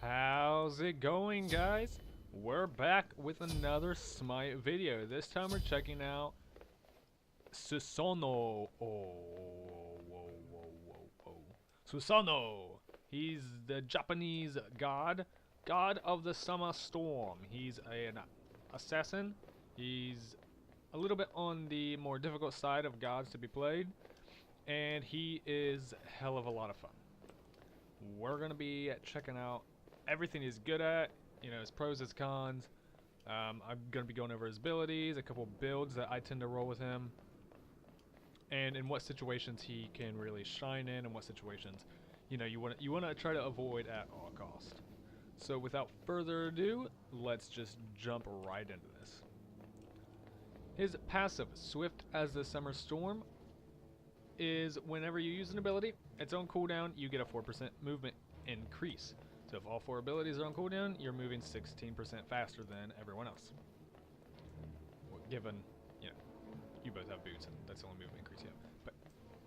How's it going, guys? We're back with another Smite video. This time we're checking out Susano. Oh, whoa, whoa, whoa, whoa. Susano! He's the Japanese god of the summer storm. He's an assassin. He's a little bit on the more difficult side of gods to be played, and he is a hell of a lot of fun. We're gonna be checking out everything he's good at, you know, his pros, his cons. I'm gonna be going over his abilities, a couple builds that I tend to roll with him, and in what situations he can really shine in, and what situations, you know, you wanna try to avoid at all cost. So without further ado, let's just jump right into this. His passive, Swift as the Summer Storm, is whenever you use an ability, its own cooldown, you get a 4% movement increase. So if all 4 abilities are on cooldown, you're moving 16% faster than everyone else. Well, given, you know, you both have boots and that's the only movement increase you have. But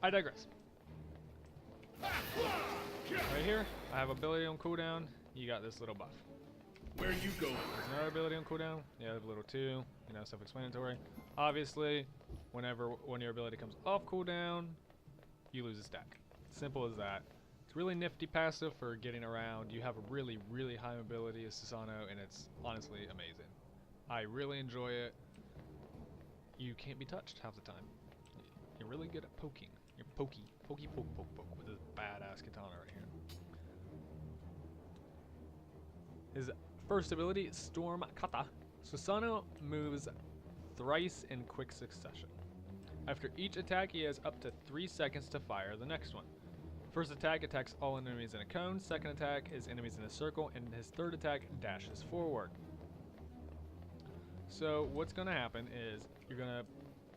I digress. Right here, I have ability on cooldown. You got this little buff. Where you going? There's another ability on cooldown. You have a little too, you know, self-explanatory. Obviously, whenever one of your ability comes off cooldown, you lose a stack. Simple as that. It's really nifty passive for getting around. You have a really, really high mobility as Susano, and it's honestly amazing. I really enjoy it. You can't be touched half the time. You're really good at poking. You're poke with this badass katana right here. His first ability, Storm Kata. Susano moves thrice in quick succession. After each attack, he has up to 3 seconds to fire the next one. First attack attacks all enemies in a cone, second attack is enemies in a circle, and his third attack dashes forward. So what's going to happen is you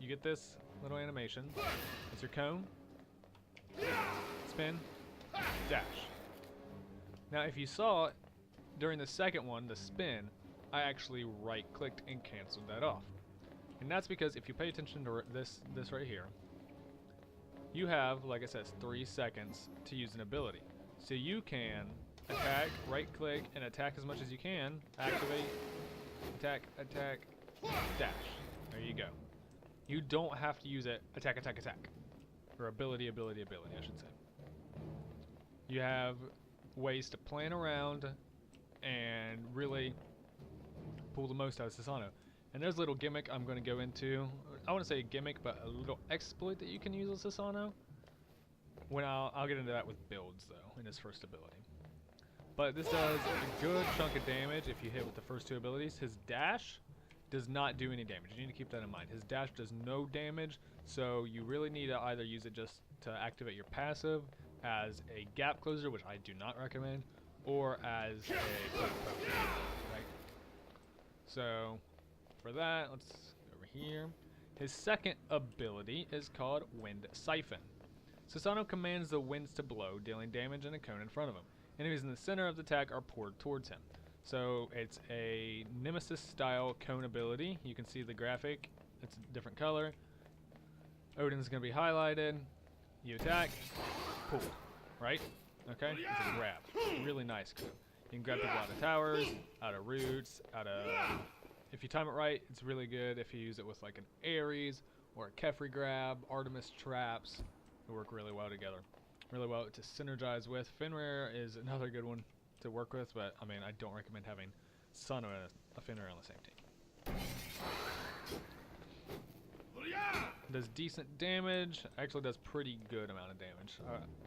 get this little animation. It's your cone, spin, dash. Now if you saw during the second one, the spin, I actually right-clicked and canceled that off. And that's because if you pay attention to this right here, you have, like I said, 3 seconds to use an ability. So you can attack, right-click, and attack as much as you can, activate, attack, dash. There you go. You don't have to use it, attack, or ability, I should say. You have ways to plan around and really pull the most out of Susano. And there's a little gimmick I'm going to go into. I want to say a gimmick, but a little exploit that you can use with Susano. When I'll get into that with builds, though, in his first ability. But this does a good chunk of damage if you hit with the first 2 abilities. His dash does not do any damage. You need to keep that in mind. His dash does no damage, so you really need to either use it just to activate your passive as a gap closer, which I do not recommend, or as a poke, right? So for that, let's go over here. His second ability is called Wind Siphon. Susano commands the winds to blow, dealing damage in a cone in front of him. Enemies in the center of the attack are poured towards him. So it's a Nemesis style cone ability. You can see the graphic, it's a different color. Odin's going to be highlighted. You attack, pull, right? Okay, it's a grab. Really nice grab. You can grab people out of towers, out of roots, out of... If you time it right, it's really good. If you use it with like an Ares or a Kefri grab, Artemis traps, they work really well together. Really well to synergize with. Fenrir is another good one to work with, but I mean, I don't recommend having Susano and a Fenrir on the same team. Does decent damage. Actually does pretty good amount of damage.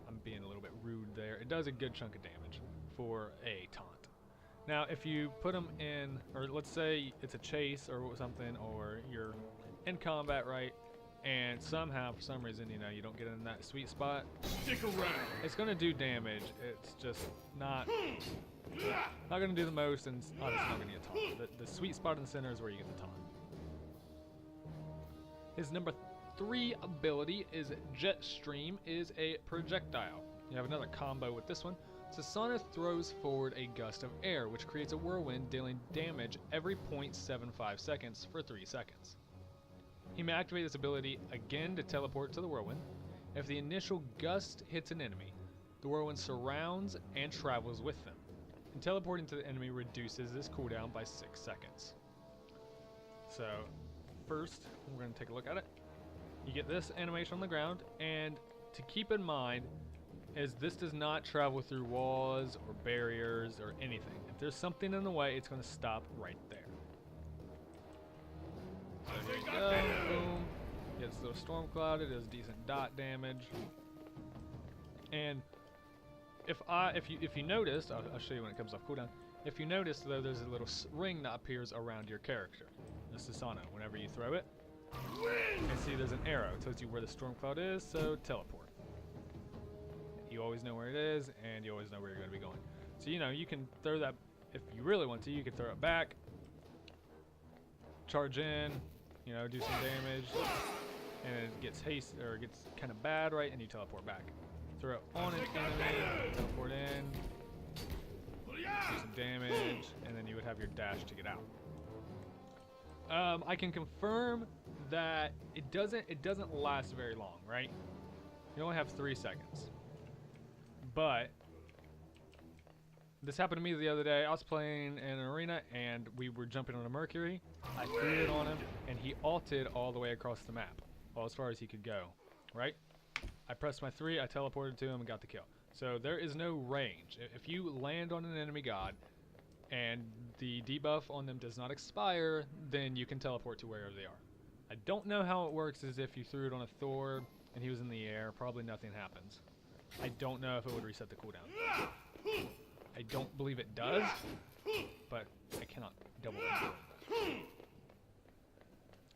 I'm being a little bit rude there. It does a good chunk of damage for a taunt. Now, if you put them in, or let's say it's a chase or something, or you're in combat, right, and somehow, for some reason, you know, you don't get in that sweet spot, Stick around. it's going to do damage. It's just not going to do the most, and obviously not going to get taunt. The sweet spot in the center is where you get the taunt. His number 3 ability is Jet Stream, is a projectile. You have another combo with this one. Susano throws forward a gust of air, which creates a whirlwind, dealing damage every 0.75 seconds for 3 seconds. He may activate this ability again to teleport to the whirlwind. If the initial gust hits an enemy, the whirlwind surrounds and travels with them. and teleporting to the enemy reduces this cooldown by 6 seconds. So, first, we're going to take a look at it. You get this animation on the ground, and to keep in mind is this does not travel through walls or barriers or anything. If there's something in the way, it's going to stop right there. So here you go, boom. Gets a little storm cloud, it does decent dot damage. And if you noticed, I'll show you when it comes off cooldown. If you notice though, there's a little ring that appears around your character, the Susano. Whenever you throw it, and see there's an arrow. It tells you where the storm cloud is, so teleport. You always know where it is, and you always know where you're going to be going. So you know you can throw that if you really want to. You can throw it back, charge in, you know, do some damage, and it gets haste or it gets kind of bad, right? And you teleport back. Throw it on an enemy, teleport in, do some damage, and then you would have your dash to get out. I can confirm that it doesn't last very long, right? You only have 3 seconds. But this happened to me the other day. I was playing in an arena and we were jumping on a Mercury. I threw it on him and he ulted all the way across the map, well, as far as he could go, right? I pressed my 3, I teleported to him and got the kill. So there is no range. If you land on an enemy god and the debuff on them does not expire, then you can teleport to wherever they are. I don't know how it works as if you threw it on a Thor and he was in the air. Probably nothing happens. I don't know if it would reset the cooldown. I don't believe it does, but I cannot double confirm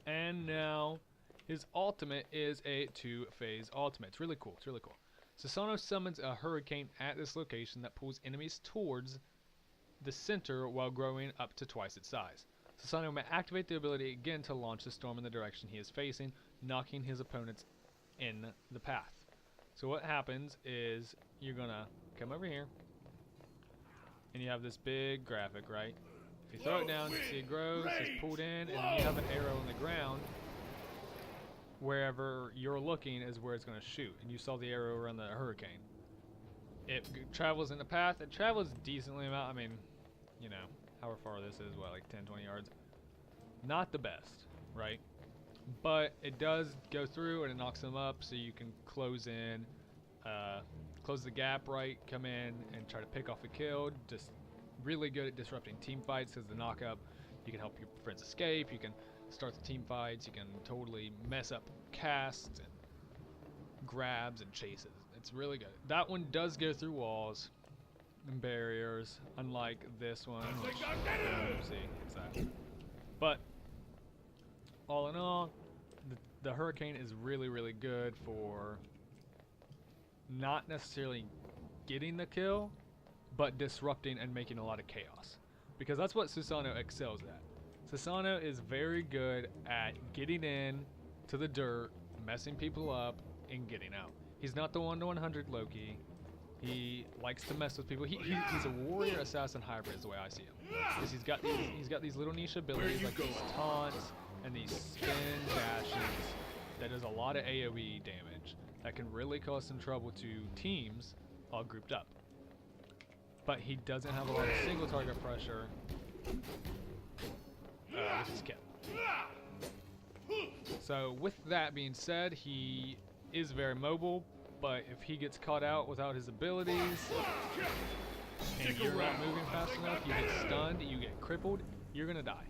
that. And now his ultimate is a 2-phase ultimate. It's really cool. It's really cool. Susano summons a hurricane at this location that pulls enemies towards the center while growing up to twice its size. Susano may activate the ability again to launch the storm in the direction he is facing, knocking his opponents in the path. So what happens is you're gonna come over here and you have this big graphic, right? If you throw it down, you see it grows, it's pulled in, and then you have an arrow on the ground. Wherever you're looking is where it's gonna shoot, and you saw the arrow around the hurricane. It travels in the path. It travels decently amount. I mean, you know, however far this is, what, like 10, 20 yards? Not the best, right? But it does go through and it knocks them up, so you can close in, close the gap, right? Come in and try to pick off a kill. Just really good at disrupting team fights because the knock up, you can help your friends escape, you can start the team fights, you can totally mess up casts and grabs and chases. It's really good. That one does go through walls and barriers, unlike this one. Which, see, it's that. But all in all, the hurricane is really, really good for not necessarily getting the kill, but disrupting and making a lot of chaos. Because that's what Susano excels at. Susano is very good at getting in to the dirt, messing people up, and getting out. He's not the 1-to-100 Loki. He likes to mess with people. He's a warrior assassin hybrid is the way I see him. Because he's got these little niche abilities like these taunts and these spin dashes that does a lot of AoE damage that can really cause some trouble to teams all grouped up. But he doesn't have a lot of single target pressure, which is kept. So with that being said, he is very mobile, but if he gets caught out without his abilities and you're not moving fast enough, you get stunned, you get crippled, you're gonna die.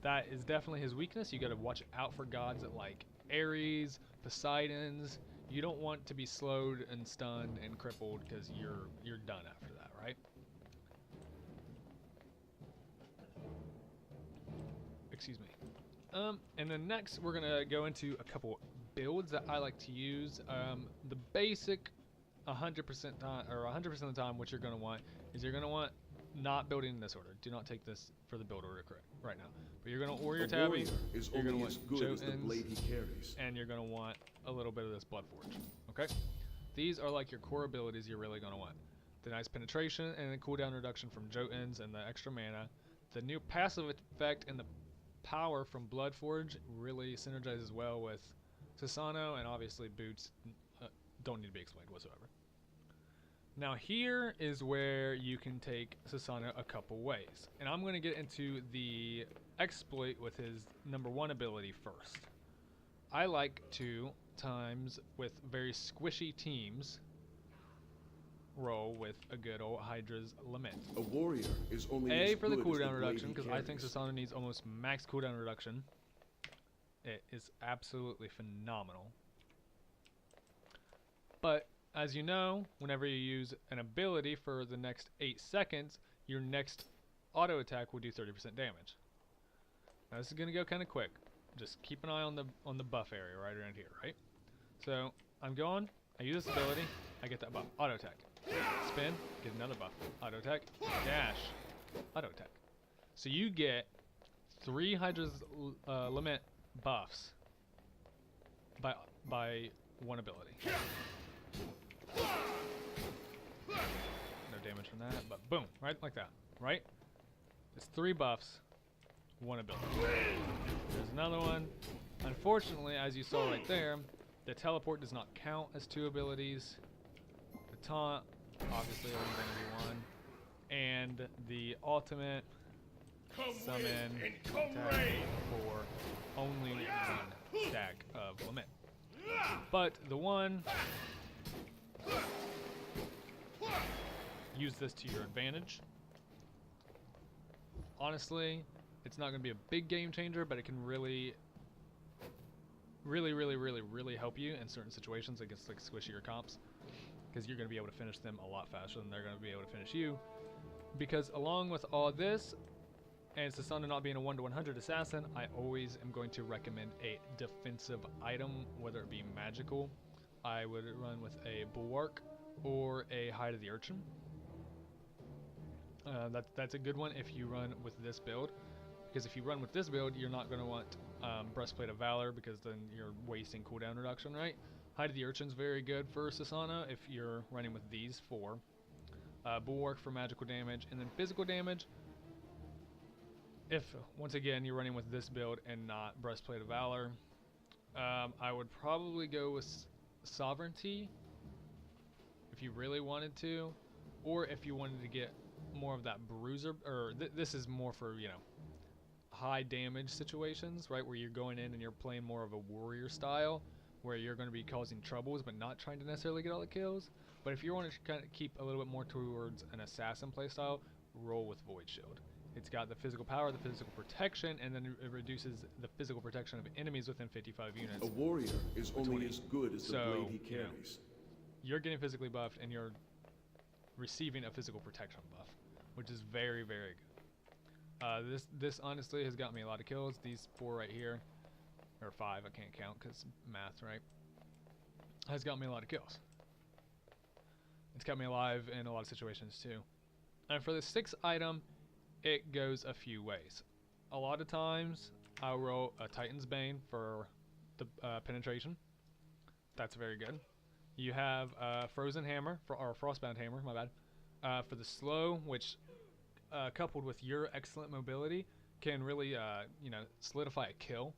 That is definitely his weakness. You gotta watch out for gods like Ares, Poseidon's. You don't want to be slowed and stunned and crippled because you're done after that, right? Excuse me. And then next we're gonna go into a couple builds that I like to use. The basic 100% time, or 100% of the time, what you're gonna want is you're gonna want not building in this order. Do not take this for the build order correct right now. But you're gonna warrior tabby, you're gonna want Jotuns, and you're gonna want a little bit of this Bloodforge. Okay, these are like your core abilities you're really gonna want. The nice penetration and the cooldown reduction from Jotuns and the extra mana. The new passive effect and the power from Bloodforge really synergizes well with Susano, and obviously boots don't need to be explained whatsoever. Now here is where you can take Susano a couple ways. And I'm going to get into the exploit with his #1 ability first. I like to, times with very squishy teams, roll with a good old Hydra's Lament. A warrior is only A, as for the good as cooldown blade reduction, he because I think carries. Susano needs almost max cooldown reduction. It is absolutely phenomenal. But, as you know, whenever you use an ability for the next 8 seconds, your next auto attack will do 30% damage. Now this is going to go kind of quick. Just keep an eye on the buff area right around here, right? So, I'm going, I use this ability, I get that buff. Auto attack. Spin, get another buff. Auto attack, dash, auto attack. So you get 3 Hydra's Lament buffs by one ability. No damage from that, but boom, right like that, right? It's 3 buffs, 1 ability. There's another one. Unfortunately, as you saw right there, the teleport does not count as 2 abilities. The taunt, obviously, only going to be 1. And the ultimate summon attack for only 1 stack of Lament. But the one, use this to your advantage. Honestly, it's not going to be a big game changer, but it can really help you in certain situations against like squishier comps, because you're going to be able to finish them a lot faster than they're going to be able to finish you. Because along with all this, and Susano not being a 1-to-100 assassin, I always am going to recommend a defensive item, whether it be magical. I would run with a Bulwark or a Hide of the Urchin. That's a good one if you run with this build, because if you run with this build, you're not going to want Breastplate of Valor, because then you're wasting cooldown reduction, right? Hide of the Urchin's very good for Susano if you're running with these 4. Bulwark for magical damage, and then physical damage. If, once again, you're running with this build and not Breastplate of Valor, I would probably go with Sovereignty if you really wanted to, or if you wanted to get more of that bruiser, or this is more for, you know, high damage situations, right, where you're going in and you're playing more of a warrior style, where you're going to be causing troubles but not trying to necessarily get all the kills. But if you want to kind of keep a little bit more towards an assassin playstyle, roll with Void Shield. It's got the physical power, the physical protection, and then it reduces the physical protection of enemies within 55 units. A warrior is only 20. as good as the blade he you know, carries. you're getting physically buffed and you're receiving a physical protection buff, which is very, very good. This honestly has got me a lot of kills. These 4 right here, or 5, I can't count because math, right? Has got me a lot of kills. It's kept me alive in a lot of situations too. And for the 6th item, it goes a few ways. A lot of times, I'll roll a Titan's Bane for the penetration. That's very good. You have Frozen Hammer, or Frostbound Hammer, my bad, for the slow, which coupled with your excellent mobility can really, you know, solidify a kill.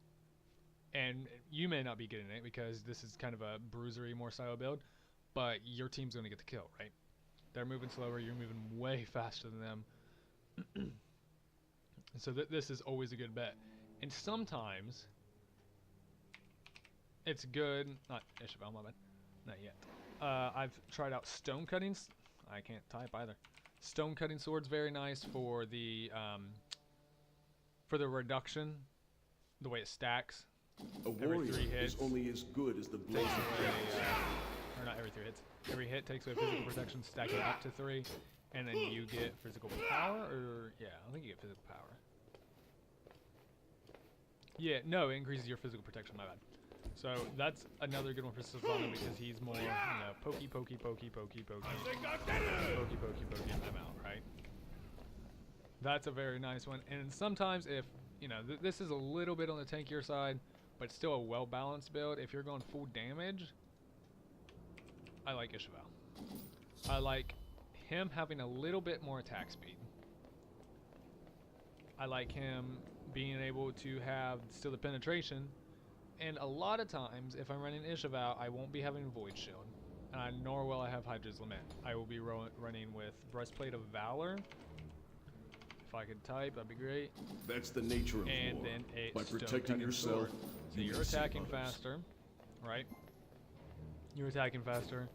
And you may not be getting it because this is kind of a bruisery more style build, but your team's going to get the kill, right? They're moving slower, you're moving way faster than them. So this is always a good bet. And sometimes it's good, not Ishabel, my bad, not yet. I've tried out stone cuttings. I can't type either. Stone cutting sword's very nice for the reduction, the way it stacks. A warrior is only as good as the blade Takes he away, carries. or not every 3 hits. Every hit takes away physical protection, stacking it up to 3, and then you get physical power, or yeah, I think you get physical power. Yeah, no, it increases your physical protection, my bad. So that's another good one for Susano because he's more, you know, pokey, pokey, pokey, pokey, pokey, pokey, pokey, pokey, and I'm out, right? That's a very nice one. And sometimes if, you know, this is a little bit on the tankier side, but still a well-balanced build. If you're going full damage, I like Ishabel. I like him having a little bit more attack speed. I like him being able to have still the penetration. And a lot of times, if I'm running Ishabel, I won't be having Void Shield. nor will I have Hydra's Lament. I will be running with Breastplate of Valor. If I could type, that'd be great. That's the nature of and war. Then a By stone protecting cutting yourself, sword. So you're may save attacking others. faster, right? You're attacking faster.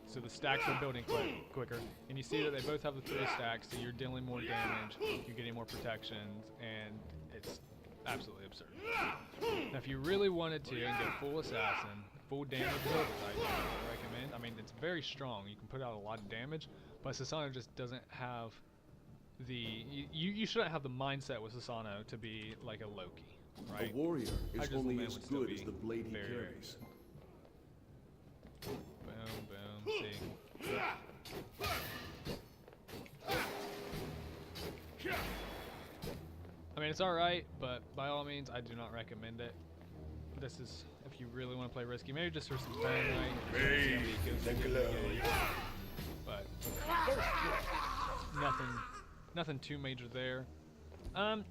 So the stacks are building quicker. And you see that they both have the 3 stacks, so you're dealing more damage, you're getting more protections, and it's absolutely absurd. Now if you really wanted to and get full assassin, full damage build, I recommend. I mean, it's very strong. You can put out a lot of damage, but Susano just doesn't have the... You shouldn't have the mindset with Susano to be like a Loki, right? A warrior is Hydra's only Lament as would still good as be the blade he very, very carries. Boom, boom, see. I mean, it's alright, but by all means, I do not recommend it. This is, if you really want to play risky, maybe just for some fun, right? But nothing too major there. For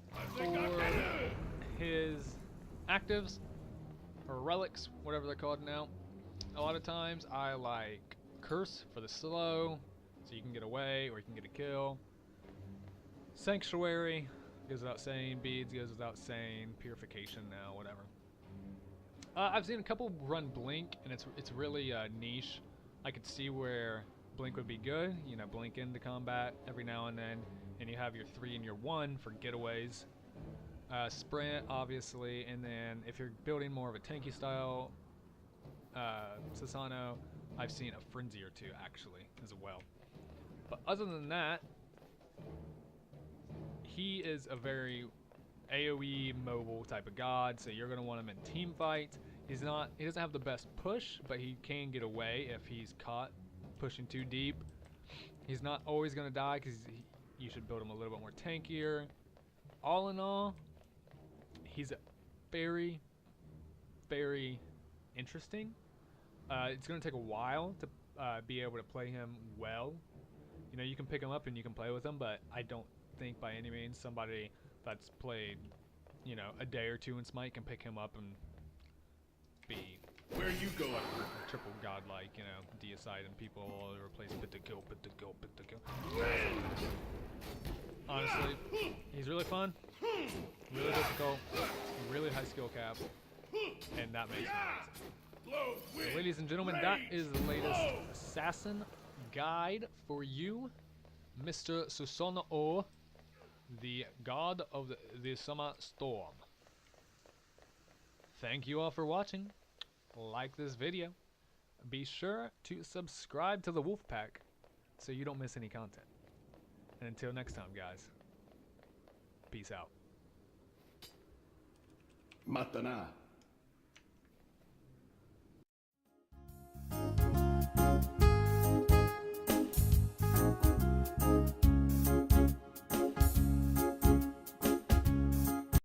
his actives, or relics, whatever they're called now, a lot of times I like Curse for the slow, so you can get away or you can get a kill. Sanctuary goes without saying, Beads goes without saying, Purification now, whatever. I've seen a couple run Blink, and it's really niche. I could see where Blink would be good, you know, blink into combat every now and then, and you have your 3 and your 1 for getaways. Sprint, obviously, and then if you're building more of a tanky style Susano, I've seen a Frenzy or 2 actually as well. But other than that, he is a very AoE mobile type of god, so you're going to want him in team fights. He doesn't have the best push, but he can get away if he's caught pushing too deep. He's not always going to die because you should build him a little bit more tankier. All in all, he's very, very interesting. It's going to take a while to be able to play him well. You know, you can pick him up and you can play with him, but I don't think by any means somebody that's played, you know, a day or 2 in Smite can pick him up and be Where are you going? triple godlike, you know, deicide people all over the place, pit to kill. Honestly, he's really fun, really difficult, really high skill cap, and that makes it amazing. Ladies and gentlemen, that is the latest assassin guide for you, Mr. Susano, the god of the summer storm. Thank you all for watching. Like this video. Be sure to subscribe to the Wolfpack so you don't miss any content. And until next time, guys, peace out. Matana.